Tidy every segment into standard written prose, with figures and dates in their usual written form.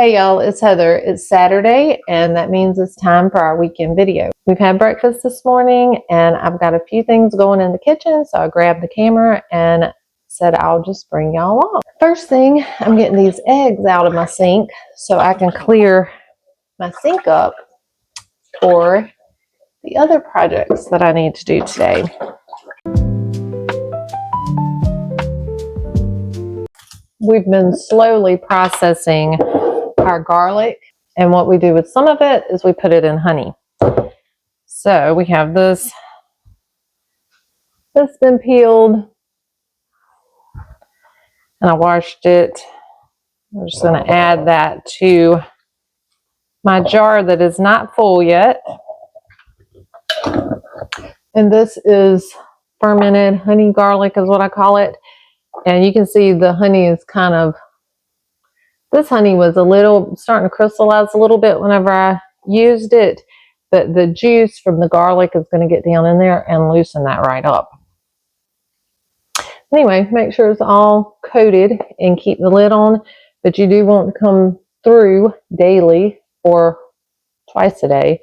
Hey y'all, it's Heather. It's Saturday and that means it's time for our weekend video. We've had breakfast this morning and I've got a few things going in the kitchen, so I grabbed the camera and said I'll just bring y'all along. First thing, I'm getting these eggs out of my sink so I can clear my sink up for the other projects that I need to do today. We've been slowly processing our garlic, and what we do with some of it is we put it in honey. So we have this that's been peeled and I washed it. I'm just going to add that to my jar that is not full yet. And this is fermented honey garlic is what I call it. And you can see the honey is kind of, this honey was a little starting to crystallize a little bit whenever I used it, but the juice from the garlic is going to get down in there and loosen that right up. Anyway, make sure it's all coated and keep the lid on, but you do want to come through daily or twice a day,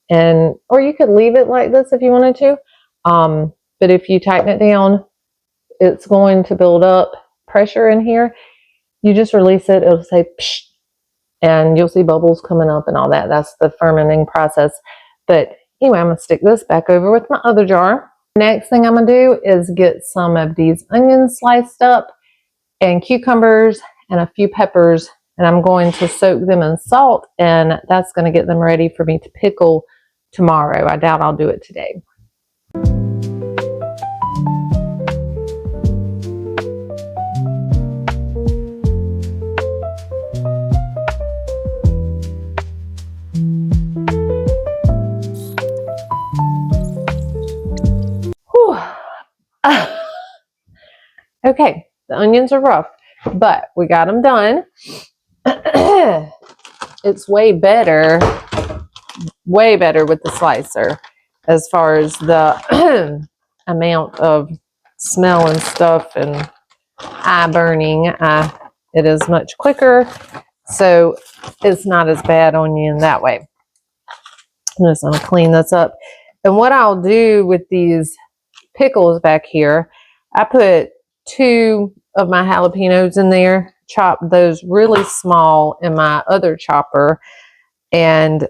and or you could leave it like this if you wanted to, but if you tighten it down, it's going to build up pressure in here. You just release it, it'll say psh, and you'll see bubbles coming up and all that. That's the fermenting process. But anyway, I'm going to stick this back over with my other jar. Next thing I'm going to do is get some of these onions sliced up and cucumbers and a few peppers, and I'm going to soak them in salt, and that's going to get them ready for me to pickle tomorrow. I doubt I'll do it today. Okay, the onions are rough, but we got them done. It's way better with the slicer as far as the amount of smell and stuff and eye burning. It is much quicker, so it's not as bad on you in that way. I'm just going to clean this up. And what I'll do with these pickles back here, I put 2 of my jalapenos in there, chopped those really small in my other chopper, and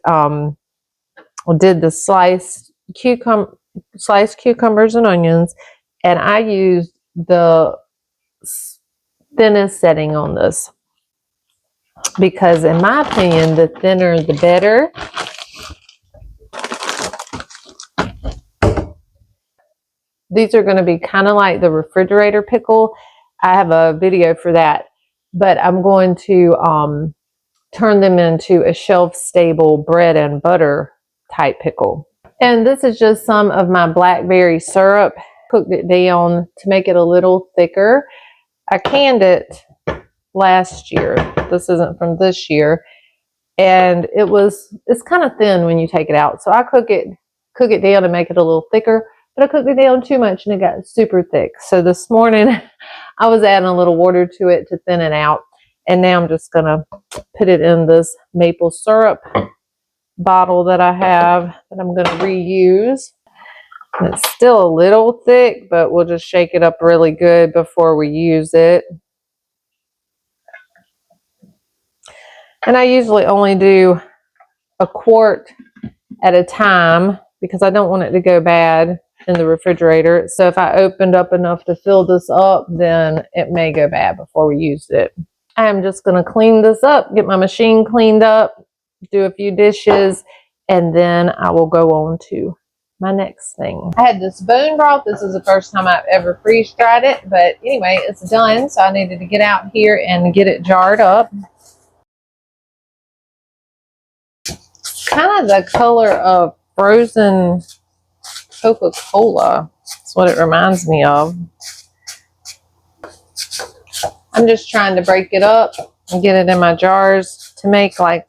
did the sliced cucumbers and onions, and I used the thinnest setting on this because in my opinion the thinner the better. These are going to be kind of like the refrigerator pickle. I have a video for that, but I'm going to turn them into a shelf-stable bread and butter type pickle. And this is just some of my blackberry syrup. Cooked it down to make it a little thicker. I canned it last year. This isn't from this year. And it's kind of thin when you take it out. So I cook it down to make it a little thicker. But I cooked it down too much and it got super thick. So this morning I was adding a little water to it to thin it out. And now I'm just going to put it in this maple syrup bottle that I have that I'm going to reuse. And it's still a little thick, but we'll just shake it up really good before we use it. And I usually only do a quart at a time because I don't want it to go bad in the refrigerator. So if I opened up enough to fill this up, then it may go bad before we use it. I'm just going to clean this up, get my machine cleaned up, do a few dishes, and then I will go on to my next thing. I had this bone broth. This is the first time I've ever freeze-dried it, but anyway, it's done, so I needed to get out here and get it jarred up. Kind of the color of frozen Coca-Cola. That's what it reminds me of. I'm just trying to break it up and get it in my jars to make like,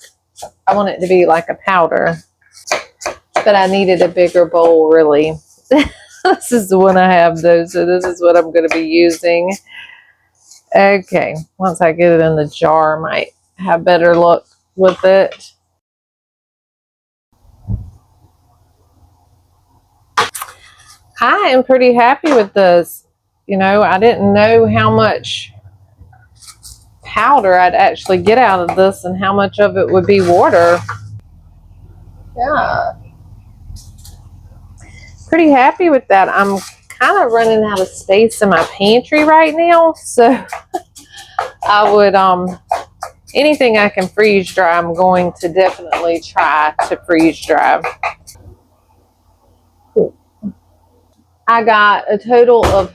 I want it to be like a powder. But I needed a bigger bowl, really. This is the one I have, though, so this is what I'm going to be using. Okay, once I get it in the jar, I might have better luck with it. I am pretty happy with this. You know, I didn't know how much powder I'd actually get out of this and how much of it would be water. Yeah, pretty happy with that. I'm kind of running out of space in my pantry right now, so I would anything I can freeze dry, I'm going to definitely try to freeze dry. I got a total of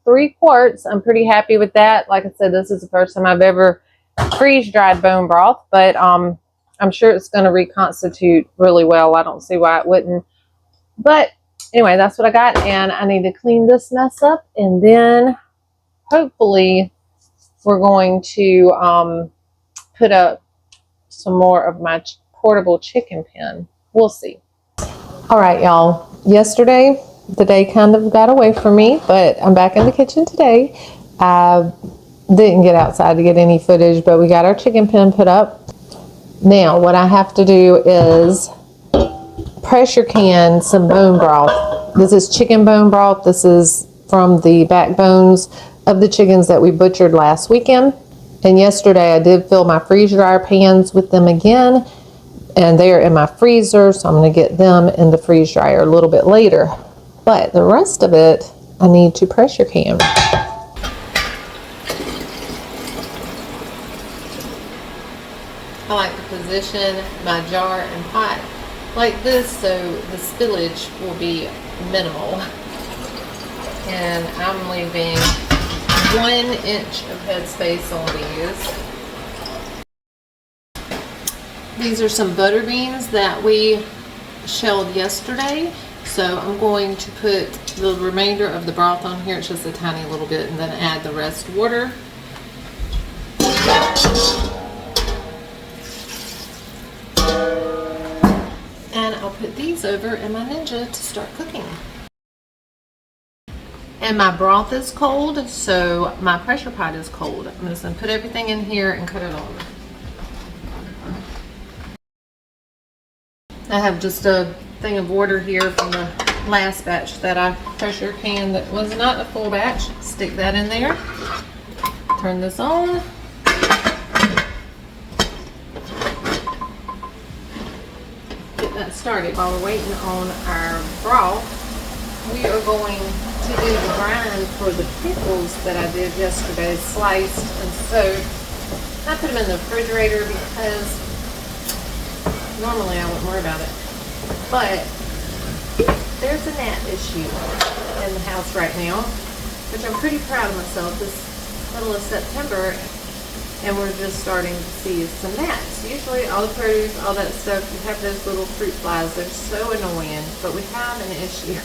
3 quarts. I'm pretty happy with that. Like I said, this is the first time I've ever freeze dried bone broth, but I'm sure it's going to reconstitute really well. I don't see why it wouldn't. But anyway, that's what I got, and I need to clean this mess up, and then hopefully we're going to put up some more of my portable chicken pen. We'll see. All right, y'all. Yesterday, the day kind of got away from me, but I'm back in the kitchen today. I didn't get outside to get any footage, but we got our chicken pen put up. Now, what I have to do is pressure can some bone broth. This is chicken bone broth. This is from the backbones of the chickens that we butchered last weekend. And yesterday I did fill my freeze dryer pans with them again, and they are in my freezer, so I'm going to get them in the freeze dryer a little bit later. But the rest of it I need to pressure can. I like to position my jar and pot like this so the spillage will be minimal. And I'm leaving 1 inch of headspace on these. These are some butter beans that we shelled yesterday. So I'm going to put the remainder of the broth on here. It's just a tiny little bit, and then add the rest water. And I'll put these over in my Ninja to start cooking. And my broth is cold, so my pressure pot is cold. I'm just going to put everything in here and cut it on. I have just a thing of water here from the last batch that I pressure canned that was not a full batch. Stick that in there. Turn this on. Get that started. While we're waiting on our broth, we are going to do the brine for the pickles that I did yesterday, sliced and soaked. I put them in the refrigerator because normally I wouldn't worry about it. But there's a gnat issue in the house right now, which I'm pretty proud of myself. This middle of September, and we're just starting to see some gnats. Usually all the produce, all that stuff, you have those little fruit flies. They're so annoying, but we have an issue.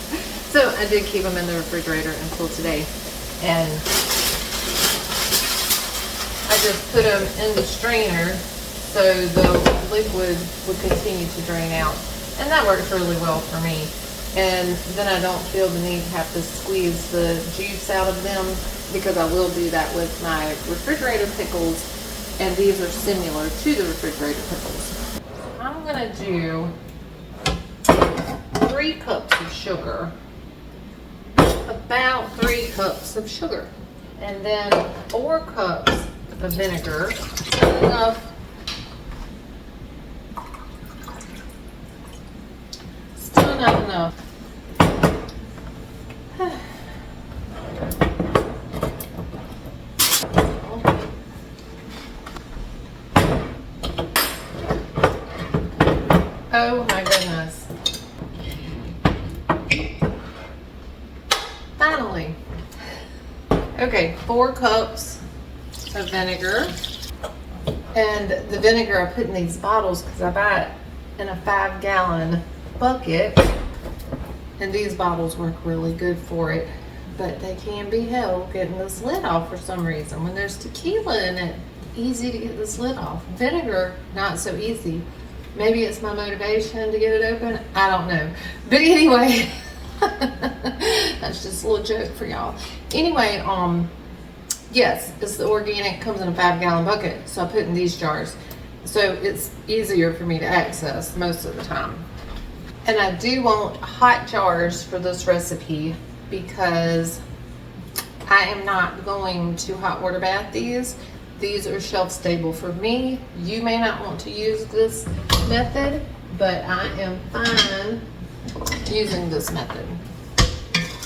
So I did keep them in the refrigerator until today, and I just put them in the strainer so the liquid would continue to drain out, and that works really well for me. And then I don't feel the need to have to squeeze the juice out of them, because I will do that with my refrigerator pickles, and these are similar to the refrigerator pickles. I'm gonna do 3 cups of sugar, about 3 cups of sugar, and then 4 cups of vinegar. Enough. Still not enough. Oh my goodness. Finally. Okay, 4 cups of vinegar. And the vinegar I put in these bottles because I buy it in a 5-gallon bucket. And these bottles work really good for it. But they can be hell getting this lid off for some reason. When there's tequila in it, easy to get this lid off. Vinegar, not so easy. Maybe it's my motivation to get it open. I don't know. But anyway, that's just a little joke for y'all. Anyway, Yes, it's the organic, comes in a 5-gallon bucket, so I put in these jars. So it's easier for me to access most of the time. And I do want hot jars for this recipe because I am not going to hot water bath these. These are shelf stable for me. You may not want to use this method, but I am fine using this method.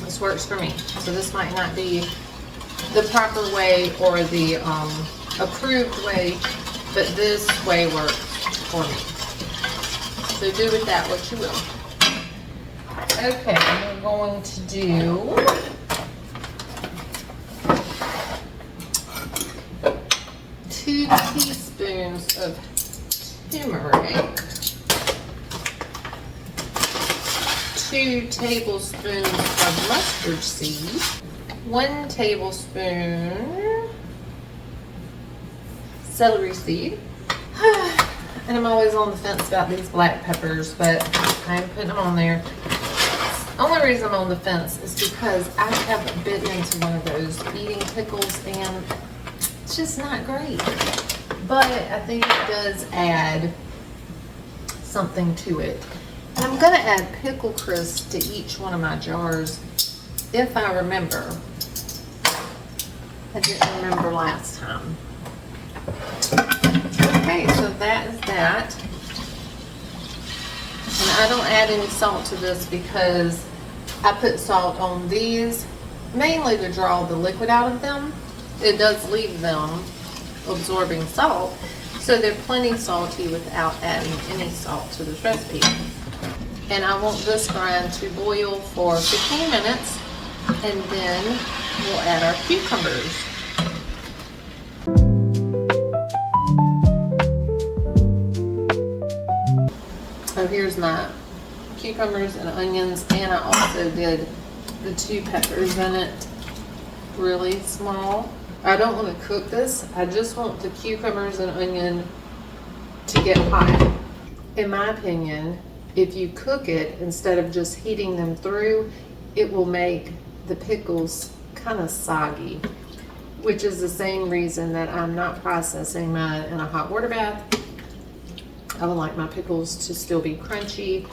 This works for me. So this might not be the proper way or the approved way, but this way works for me. So do with that what you will. Okay, we're going to do 2 teaspoons of turmeric, 2 tablespoons of mustard seed, 1 tablespoon celery seed. And I'm always on the fence about these black peppers, but I'm putting them on there. The only reason I'm on the fence is because I have bit into one of those eating pickles and it's just not great. But I think it does add something to it. And I'm gonna add pickle crisp to each one of my jars if I remember. I didn't remember last time. Okay, so that is that. And I don't add any salt to this because I put salt on these mainly to draw the liquid out of them. It does leave them absorbing salt, so they're plenty salty without adding any salt to this recipe. And I want this brine to boil for 15 minutes, and then we'll add our cucumbers. So here's my cucumbers and onions, and I also did the 2 peppers in it really small. I don't want to cook this. I just want the cucumbers and onion to get hot. In my opinion, if you cook it instead of just heating them through, it will make the pickles kind of soggy, which is the same reason that I'm not processing mine in a hot water bath. I would like my pickles to still be crunchy,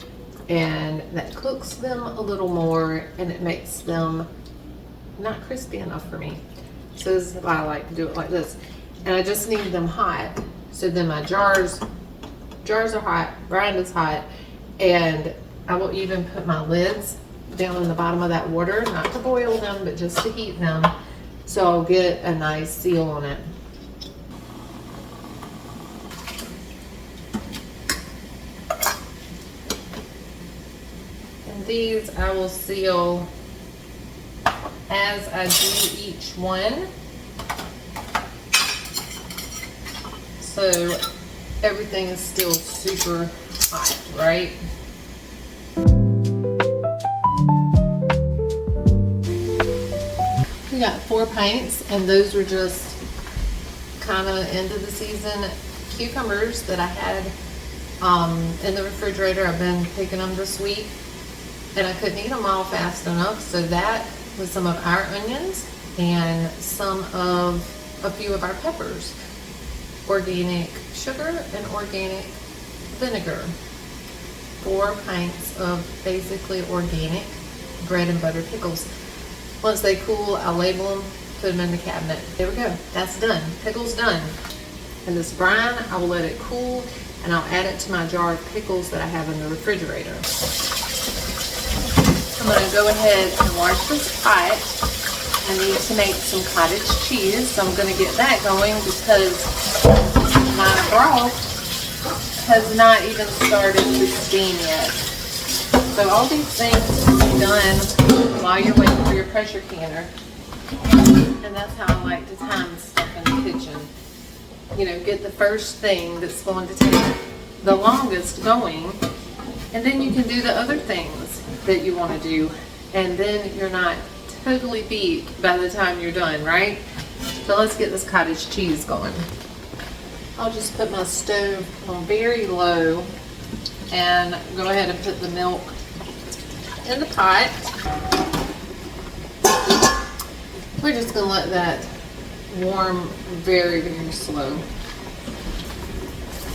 and that cooks them a little more and it makes them not crispy enough for me. So this is why I like to do it like this. And I just need them hot. So then my jars are hot, brine is hot, and I will even put my lids down in the bottom of that water, not to boil them, but just to heat them. So I'll get a nice seal on it. And these I will seal as I do each one. So everything is still super hot, right? We got 4 pints, and those were just kind of end of the season cucumbers that I had in the refrigerator. I've been picking them this week, and I couldn't eat them all fast enough, so that was some of our onions and a few of our peppers, organic sugar and organic vinegar. 4 pints of basically organic bread and butter pickles. Once they cool, I'll label them, put them in the cabinet. There we go, that's done. Pickles done. And this brine, I will let it cool, and I'll add it to my jar of pickles that I have in the refrigerator. I'm gonna go ahead and wash this pot. I need to make some cottage cheese, so I'm gonna get that going because my broth has not even started to steam yet. So all these things can be done while you're waiting for your pressure canner. And that's how I like to time stuff in the kitchen. You know, get the first thing that's going to take the longest going, and then you can do the other things that you want to do, and then you're not totally beat by the time you're done, right? So let's get this cottage cheese going. I'll just put my stove on very low and go ahead and put the milk in the pot. We're just gonna let that warm very, very slow.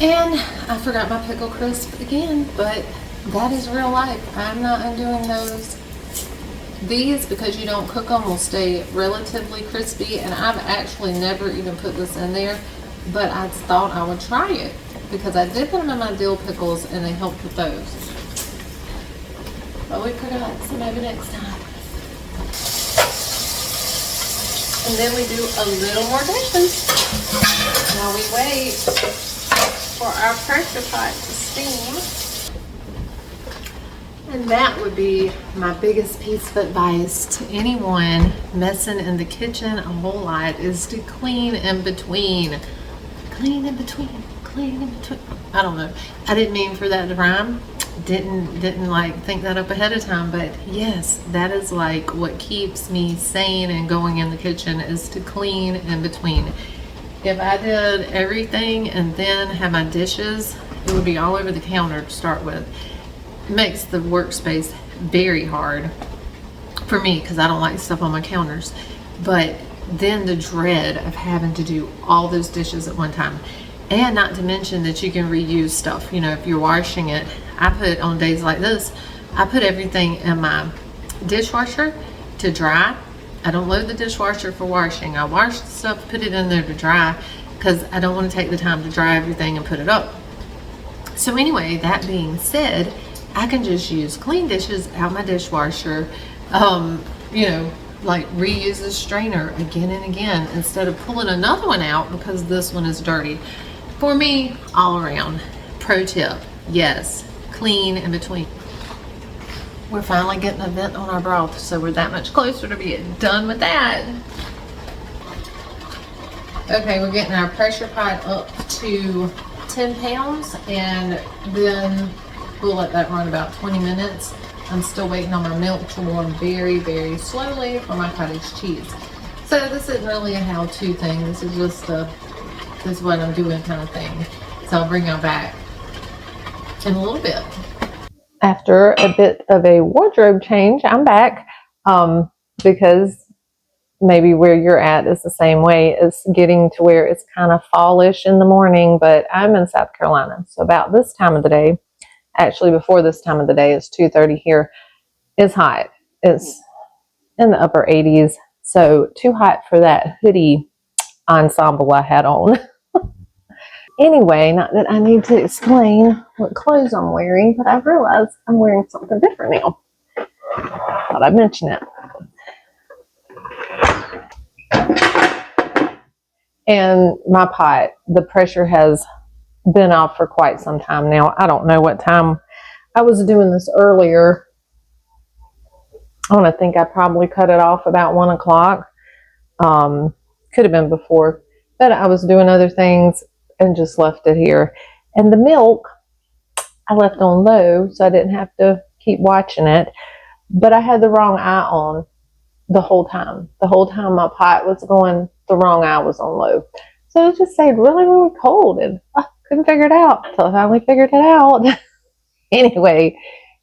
And I forgot my pickle crisp again, but that is real life. I'm not undoing those. These, because you don't cook them, will stay relatively crispy, and I've actually never even put this in there, but I thought I would try it because I did put them in my dill pickles and they helped with those. But we forgot, so maybe next time. And then we do a little more dishes. Now we wait for our pressure pot to steam. And that would be my biggest piece of advice to anyone messing in the kitchen a whole lot, is to clean in between. Clean in between, clean in between. I don't know. I didn't mean for that to rhyme. Didn't like think that up ahead of time, but yes, that is like what keeps me sane and going in the kitchen, is to clean in between. If I did everything and then had my dishes, it would be all over the counter to start with. It makes the workspace very hard for me because I don't like stuff on my counters. But then the dread of having to do all those dishes at one time. And not to mention that you can reuse stuff. You know, if you're washing it, I put, on days like this, I put everything in my dishwasher to dry. I don't load the dishwasher for washing. I wash the stuff, put it in there to dry, because I don't want to take the time to dry everything and put it up. So anyway, that being said, I can just use clean dishes out my dishwasher, you know, like reuse the strainer again and again instead of pulling another one out because this one is dirty. For me, all around. Pro tip, yes, clean in between. We're finally getting a vent on our broth, so we're that much closer to being done with that. Okay, we're getting our pressure pot up to 10 pounds, and then we'll let that run about 20 minutes. I'm still waiting on my milk to warm very, very slowly for my cottage cheese. So this isn't really a how-to thing. This is just this is what I'm doing kind of thing. So I'll bring y'all back in a little bit. After a bit of a wardrobe change, I'm back because maybe where you're at is the same way. It's getting to where it's kind of fallish in the morning, but I'm in South Carolina. So about this time of the day, actually before this time of the day, it's 2:30 here, it's hot. It's in the upper 80s, so too hot for that hoodie ensemble I had on. Anyway, not that I need to explain what clothes I'm wearing, but I realized I'm wearing something different now. Thought I'd mention it. And my pot, the pressure has been off for quite some time now. I don't know what time I was doing this earlier. I want to think I probably cut it off about 1 o'clock. Could have been before, but I was doing other things and just left it here. And the milk I left on low so I didn't have to keep watching it, but I had the wrong eye on the whole time. The whole time my pot was going, the wrong eye was on low. So it just stayed really, really cold, and I couldn't figure it out until I finally figured it out. Anyway,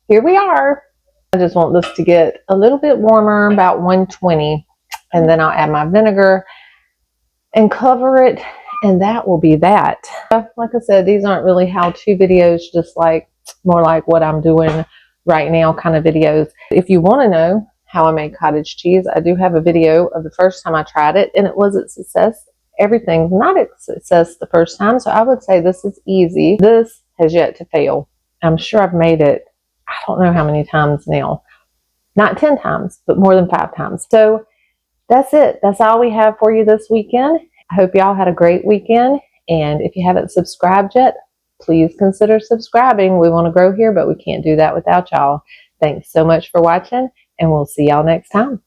here we are. I just want this to get a little bit warmer, about 120, and then I'll add my vinegar and cover it, and that will be that. Like I said, these aren't really how-to videos, just like more like what I'm doing right now kind of videos. If you want to know how I made cottage cheese, I do have a video of the first time I tried it, and it was a success. Everything's not a success the first time, so I would say this is easy. This has yet to fail. I'm sure I've made it, I don't know how many times now. Not 10 times, but more than 5 times. So that's it. That's all we have for you this weekend. I hope y'all had a great weekend. And if you haven't subscribed yet, please consider subscribing. We want to grow here, but we can't do that without y'all. Thanks so much for watching, and we'll see y'all next time.